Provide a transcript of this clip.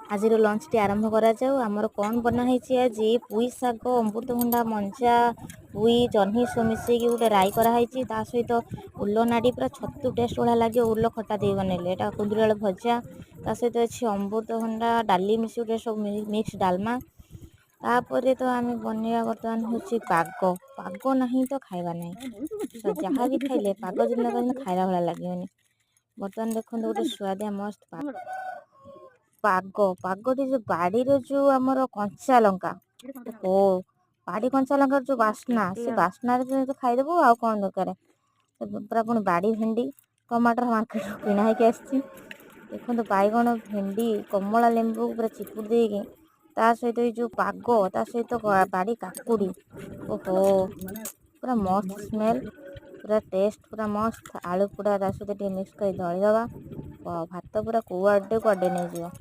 ଆଜିର ଲଞ୍ଚଟି ଆରମ୍ଭ କରାଯାଉ। ଆମର କ'ଣ ବନା ହେଇଛି ଆଜି? ପୁଇ ଶାଗ, ଅମୃତଭଣ୍ଡା ମଞ୍ଜା, ପୁଇ ଜହ୍ନି ସବୁ ମିଶେଇକି ଗୋଟେ ରାଇ କରାହେଇଛି। ତା ସହିତ ଉଲ ନାଡ଼ି ପୁରା ଛତୁ ଟେଷ୍ଟ ଭଳିଆ ଲାଗିବ ଉଲ ଖଟା ଦେଇ ବନେଇଲେ। ଏଇଟା କୁନ୍ଦୁରି ଆଳୁ ଭଜା, ତା ସହିତ ଅଛି ଅମୃତଭଣ୍ଡା ଡାଲି ମିଶି ଗୋଟେ ସବୁ ମିକ୍ସ ଡାଲମା। ତାପରେ ତ ଆମେ ବନେଇବା ବର୍ତ୍ତମାନ ହେଉଛି ପାଗ ନାହିଁ ତ ଖାଇବା ନାହିଁ। ଯାହା ବି ଖାଇଲେ ପାଗ ଯେମିତି ଖାଇଲା ଭଳିଆ ଲାଗିବନି। ବର୍ତ୍ତମାନ ଦେଖନ୍ତୁ ଗୋଟେ ସୁଆଦିଆ ମସ୍ତ ପାଗଟି ଯୋଉ ବାଡିରେ ଯୋଉ ଆମର କଞ୍ଚା ଲଙ୍କା, ବାଡି କଞ୍ଚା ଲଙ୍କାର ଯୋଉ ବାସ୍ନା, ସେ ବାସ୍ନାରେ ଖାଇଦବୁ ଆଉ କଣ ଦରକାର। ପୁରା ପୁଣି ବାଡି ଭେଣ୍ଡି, ଟମାଟର ମାର୍କେଟରୁ କିଣା ହେଇକି ଆସିଛି। ଦେଖନ୍ତୁ ବାଇଗଣ, ଭେଣ୍ଡି, କମଳା ଲେମ୍ବୁ ପୁରା ଚିପୁଡ଼ି ଦେଇକି ତା ସହିତ ଏଇ ଯୋଉ ପାଗ, ତା ସହିତ ବାଡି କାକୁଡି, ପୁରା ମସ୍ତ ସ୍ମେଲ, ପୁରା ଟେଷ୍ଟ ପୁରା ମସ୍ତ। ଆଳୁ ପୁରା ତା ସହିତ ଟିକେ ମିକ୍ସ କରି ଦଳିଦବା, ଭାତ ପୁରା କୁଆଡେ ନେଇଯିବ।